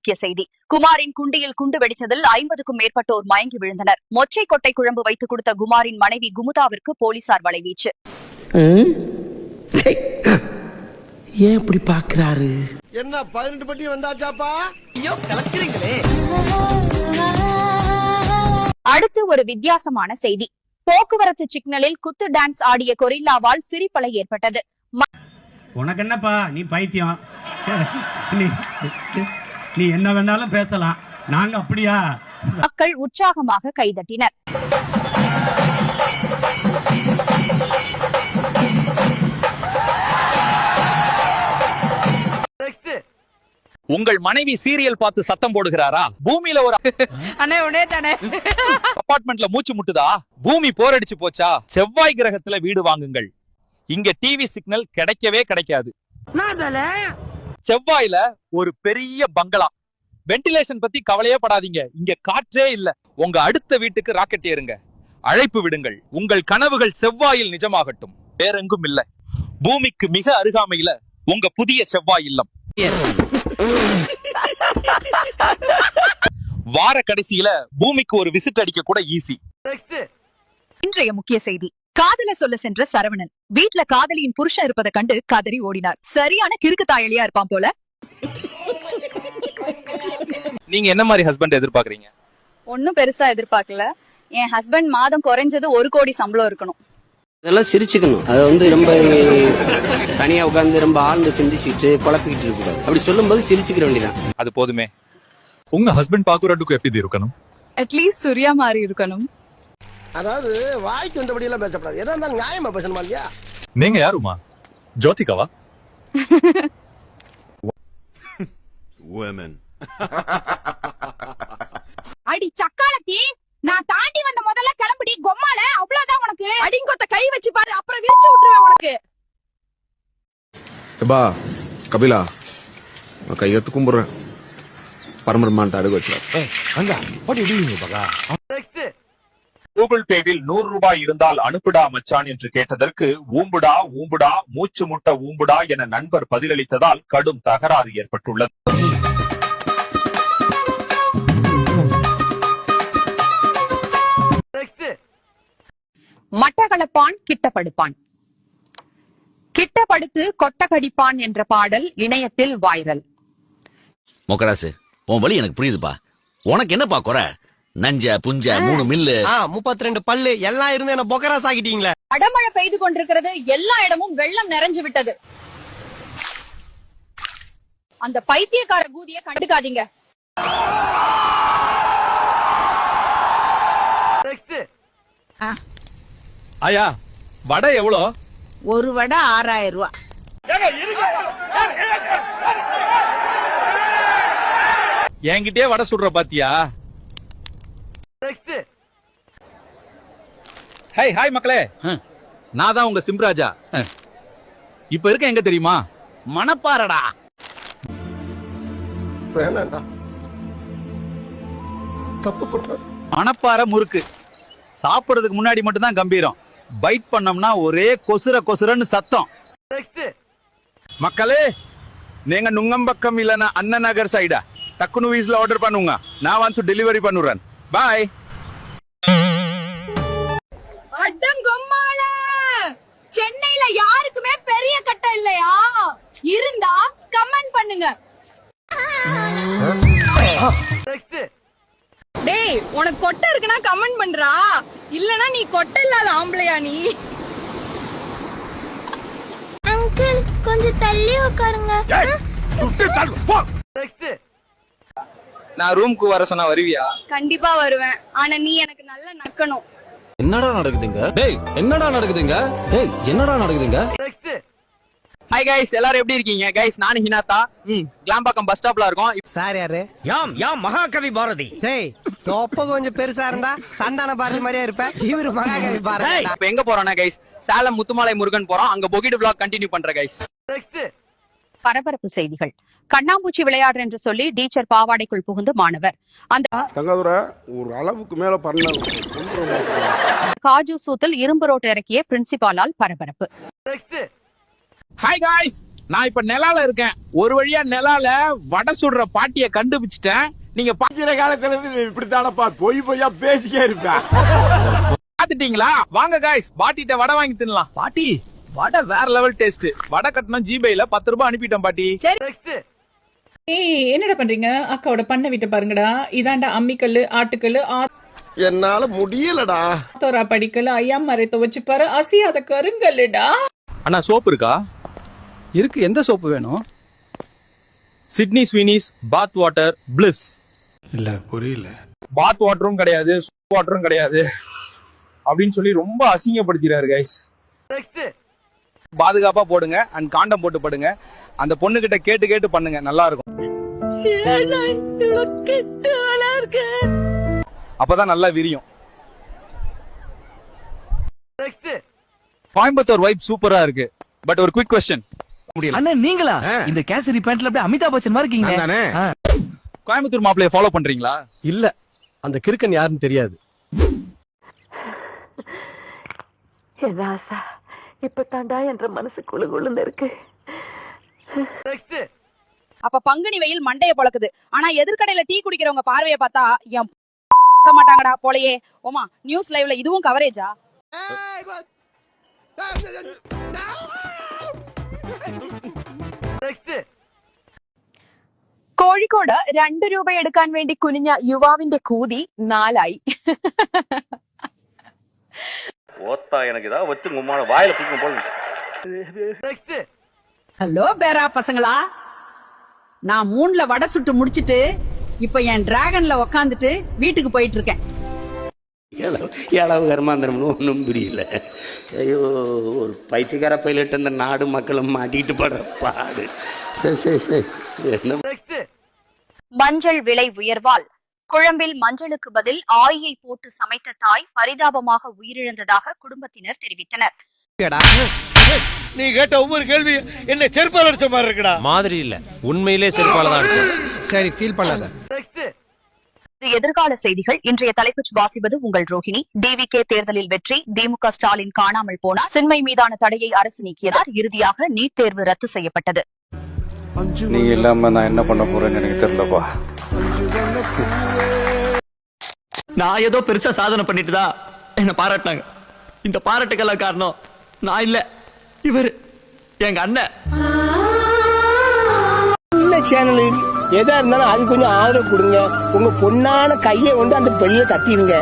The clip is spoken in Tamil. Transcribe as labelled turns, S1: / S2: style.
S1: முக்கிய செய்தி. குமாரின் குண்டியில் குண்டு வெடித்ததில் 50க்கும் மேற்பட்டோர் மயங்கி விழுந்தனர். மொச்சை கொட்டை குழம்பு வைத்துக் கொடுத்த குமாரின் மனைவி குமுதாவிற்கு போலீசார் வலைவீச்சு.
S2: ஏன் இப்படி பாக்குறாரு?
S3: என்ன 18 பட்டி வந்தாச்சாப்பா?
S2: ஐயோ கலக்குறீங்களே.
S1: அடுத்து ஒரு வித்தியாசமான செய்தி. போக்குவரத்து சிக்னலில் குத்து டான்ஸ் ஆடிய கொரில்லாவால் சிரிப்பலை ஏற்பட்டது.
S4: உனக்கு என்னப்பா, நீ பைத்தியம். நீ என்ன வேணாலும் பேசலாம், நாங்க அப்படியா?
S1: மக்கள் உற்சாகமாக கைதட்டினர்.
S5: உங்கள் மனைவி சீரியல் பார்த்து சத்தம் போடுகிறாரா? பூமியில ஒரு அபார்ட்மெண்ட்ல மூச்சு முட்டுதா? பூமி போரடிச்சு போச்சா? செவ்வாய் கிரகத்துல வீடு வாங்குங்கள். இங்க டிவி சிக்னல் கிடைக்கவே கிடைக்காது. செவ்வாயில ஒரு பெரிய பங்களா. வென்டிலேஷன் பத்தி கவலையே படாதீங்க, இங்க காற்றே இல்ல. உங்க அடுத்த வீட்டுக்கு ராக்கெட் ஏறுங்க, அழைப்பு விடுங்கள். உங்கள் கனவுகள் செவ்வாயில் நிஜமாகட்டும், வேறெங்கும் இல்ல. பூமிக்கு மிக அருகாமையில உங்க புதிய செவ்வாய் இல்லம். வார கடைசியில பூமிக்கு ஒரு விசிட் அடிக்க கூட ஈஸி.
S1: இன்றைய முக்கிய செய்தி. காதல சொல்ல சென்ற சரவணன் வீட்ல காதலியின் புருஷன் இருப்பதை கண்டு கதறி ஓடினார். சரியான கிறுக்கு தாயலியா இருப்பான் போல.
S5: நீங்க என்ன மாதிரி ஹஸ்பண்ட் எதிர்பார்க்கறீங்க?
S1: ஒன்னும் பெருசா எதிர்பார்க்கல. என் ஹஸ்பண்ட் மாதம் குறைஞ்சது 1 கோடி சம்பளம் இருக்கணும்.
S2: அதெல்லாம் சிரிச்சுக்கணும். அது ரொம்ப தனியா உட்கார்ந்து ரொம்ப ஆழ்ந்து சிந்திச்சுட்டு குழப்பிக்கிட்டு இருக்கக்கூடாது. அப்படி சொல்லும் போது சிரிச்சுக்கிற வேண்டியதான்.
S5: அது போதுமே. உங்க ஹஸ்பண்ட் பாக்குறதுக்கு எப்படி இருக்கணும்?
S1: அட்லீஸ்ட் சூர்யா மாதிரி இருக்கணும்.
S3: அதாவது வாய்க்கு வந்தபடி எல்லாம் பேசப்படாது. எதா இருந்தாலும் நியாயமா பேசணுமா இல்லையா?
S5: நீங்க யாருமா? ஜோதிகாவா?
S1: அடி சக்காலத்தி, நான் தாண்டி வந்த முதல்ல கிளம்புடி கொம்மால. அவ்வளவுதான் உனக்கு. அடிங்கொத்த கை வச்சு பாரு, அப்புறம் விரிச்சு விட்டுருவேன் உனக்கு.
S6: எப்பா கபிலா, நான் கையெழுத்து கும்பிடுறேன். பரமரமான அடகு வச்சு
S5: கூகுள் பேவில் 100 ரூபாய் இருந்தால் அனுப்புடா மச்சான் என்று கேட்டதற்கு ஊம்புடா ஊம்புடா மூச்சு முட்ட ஊம்புடா என நண்பர் பதிலளித்ததால் கடும் தகராறு ஏற்பட்டுள்ளது.
S1: மட்டக்களப்பான் கிட்டப்படுப்பான், கிட்டப்படுத்து கொட்டகடிப்பான் என்ற பாடல் இணையத்தில் வைரல்.
S7: மொக்கராசு, உன் வழி எனக்கு புரியுதுப்பா. உனக்கு என்னப்பா குறை? நஞ்ச புஞ்ச 3 மில்லு
S2: 32 பல்லு எல்லாம் இருந்து என்ன பொக்கராஸ் ஆகிட்டீங்களே.
S1: அடமழை பெய்து கொண்டிருக்கிறது. எல்லா இடமும் வெள்ளம் நிறைஞ்சு விட்டது. அந்த பைத்தியக்கார கூதியை கண்டுக்காதீங்க.
S5: ஆயா, வடை எவ்வளோ?
S8: ஒரு வடை 6000 ரூபாய்.
S5: என்கிட்டயே வடை சுடுற பாத்தியா? ஹாய் மக்களே, நான் தான் உங்க சிம்ராஜா. இப்ப இருக்க எங்க தெரியுமா?
S7: மணப்பாறடா.
S3: வேணாண்டா, தப்பு பண்ற.
S5: மணப்பாறை முறுக்கு சாப்பிடுறதுக்கு முன்னாடி மட்டும் தான் கம்பீரம். பைட் பண்ணோம்னா ஒரே கொசுரன்னு சத்தம். மக்களே, நீங்க நுங்கம்பக்கம் இல்லனா அண்ணா நகர் சைடா டக்குனு வீஸ்ல ஆர்டர் பண்ணுங்க. நான் வந்து டெலிவரி பண்ணுறேன். பாய்.
S1: அடங்கொம்மால, சென்னையில யாருக்குமே பெரிய கட்டை இல்லையா? இருந்தா கமெண்ட் பண்ணுங்க. டேய், உனக்கு கொட்டை இருக்குன்னா கமெண்ட் பண்றா. இல்லனா நீ கொட்டை இல்லாத ஆம்பளையா நீ?
S9: அங்கிள் கொஞ்சம் தள்ளி உட்காருங்க.
S5: நான் ரூமுக்கு வர சொன்னா வருவியா?
S1: கண்டிப்பா வருவேன். ஆனா நீ எனக்கு நல்லா நக்கணும்.
S2: என்னடா நடக்குதுங்க? டேய் என்னடா நடக்குதுங்க? டேய் என்னடா நடக்குதுங்க?
S10: ஹாய் கைஸ், எல்லாரும் எப்படி இருக்கீங்க? கைஸ், நானு ஹினாத்தா. கிளாம்பாக்கம் பஸ் ஸ்டாப்ல இருக்கோம்.
S2: சார் யாரு?
S4: யாம் மகாகவி பாரதி.
S2: டேய் தொப்ப கொஞ்சம் பெருசா இருந்தா சந்தான பாரதி மாதிரியா இருப்ப. இவரு மகாகவி பாரதி.
S10: இப்ப எங்க போறோம்னா கைஸ், சேலம் முத்துமாலை முருகன் போறோம். அங்க பொகிடு vlog கண்டினியூ பண்றேன் கைஸ்.
S1: பரபரப்பு செய்திகள். கண்ணாம்பூச்சி விளையாடு என்று சொல்லி டீச்சர் பாவாடைக்குள் புகுந்து மாணவர். அந்த
S6: ஒரு அளவுக்கு மேல பண்ண
S1: காஜு சூத்தில் இரும்பு ரோட்டு இறக்கிய பிரின்சிபாலால் பரபரப்பு.
S5: ஹாய் காய்ஸ், நான் இப்ப நிலால இருக்கேன். ஒரு வழியா நிலால வடை சுடுற பாட்டிய கண்டுபிடிச்சிட்டேன். நீங்க பாக்கிற காலத்துல இருந்து இப்படித்தானப்பா பொய்யா பேசிக்கே இருப்பேன். பாத்துட்டீங்களா? வாங்க காய்ஸ், பாட்டிட்ட வடை வாங்கி தின்னலாம். பாட்டி வடை வேற லெவல் டேஸ்ட். வடை கட்டணும் ஜிபேல 10 ரூபாய் அனுப்பிட்டேன் பாட்டி.
S8: என்னடா பண்றீங்க? அக்காவோட பண்ண விட்டு பாருங்கடா. இதாண்டா அம்மிக்கல்லு, ஆட்டுக்கல்லு,
S3: என்னால முடியலடா.
S8: ஆத்தோரா படிக்கல்லு, ஐயா மரத்தை வச்சு பாரு, அசியாத கருங்கல்லுடா.
S5: அண்ணா சோப்பு இருக்கா?
S3: இருக்கு. எந்த சோப்பு வேணும்?
S5: சிட்னி ஸ்வீனிஸ் பாத் வாட்டர் பிளிஸ்.
S6: இல்ல புரியல.
S5: பாத் வாட்டரும் கிடையாது, சோப் வாட்டரும் கிடையாது அப்படின்னு சொல்லி ரொம்ப அசிங்கப்படுத்திறாரு கைஸ். பாதுகாப்பா போடுங்க அண்ட் காண்டம் போட்டு படுங்க. அந்த பொண்ணு கிட்ட கேட்டு கேட்டு பண்ணுங்க, நல்லா இருக்கும். அப்பதான் நல்லா விரியும். கோயம்புத்தூர் வைப் சூப்பரா இருக்கு. பட் ஒரு குவிக் क्वेश्चन.
S10: அண்ணா நீங்களா இந்த கேசரி பேண்ட்ல அப்படியே அமிதாப் பச்சன் மாதிரி இருக்கீங்க.
S5: கோயம்புத்தூர் மாப்பிளைய ஃபாலோ பண்றீங்களா?
S3: இல்ல, அந்த கிறுக்கன் யாருன்னு தெரியாது.
S8: இப்ப தாண்டா என்ற மனசு குழுகுழுன்னு இருக்கு.
S1: அப்ப பங்குனி வெயில் மண்டைய பொளக்குது. ஆனா எதிர்கடையில டீ குடிக்கிறவங்க பார்வையை பார்த்தா என் மாட்டாங்கடா போலயே. ஓமா நியூஸ் லைவ்ல இதுவும் கவரேஜா? കോഴിക്കോട് 2 രൂപ എടുക്കാൻ വേണ്ടി കുനിഞ്ഞ യുവാവിന്റെ കൂതി 4 ആയി.
S8: ஹலோ பேரா பசங்களா, நான் 3ல வடை சுட்டு முடிச்சிட்டு இப்ப என் டிராகன்ல உக்காந்துட்டு வீட்டுக்கு போயிட்டு இருக்கேன்.
S2: ஏழாவது கர்மாந்திரம்னு ஒன்றும் புரியல. ஐயோ, ஒரு பைத்தியக்கார பைலட் அந்த நாடு மக்களும் மாட்டிட்டு படுற பாடு. சரி.
S1: மஞ்சள் விலை உயர்வால் குழம்பில் மஞ்சளுக்கு பதில் ஆயியை போட்டு சமைத்த தாய் பரிதாபமாக உயிரிழந்ததாக குடும்பத்தினர் தெரிவித்தனர்.
S3: நீ கேட்ட ஒவ்வொரு கேள்வி என்ன செருப்பால அடிச்ச மாதிரி இருக்குடா.
S10: மாதிரி இல்ல, உண்மையிலே செருப்பால தான் இருக்கு.
S3: சரி, ஃபீல் பண்ணாத.
S1: இது எதிர்கால செய்திகள். இன்றைய தலைப்புச் வாசிப்பது உங்கள் ரோஹிணி. டிவிகே தேர்தலில் வெற்றி, திமுக ஸ்டாலின் காணாமல் போனார், சின்மை மீதான தடையை அரசு நீக்கியதார், இறுதியாக நீட் தேர்வு ரத்து செய்யப்பட்டது.
S5: நீங்க இல்லாம நான் என்ன பண்ண போறேன்னு எனக்கு தெரியலப்பா.
S10: நான் ஏதோ பெருசா சாதனை பண்ணிட்டுதா என்ன பாராட்டினாங்க. இந்த பாராட்டுக்கெல்லாம் காரணம் நான் இல்ல, இவரு எங்க அண்ணன்.
S3: சேனல் எதா இருந்தாலும் அது கொஞ்சம் ஆதரவு கொடுங்க. உங்க பொண்ணான கையை கொண்டு அந்த பெண்ணில தட்டிடுங்க.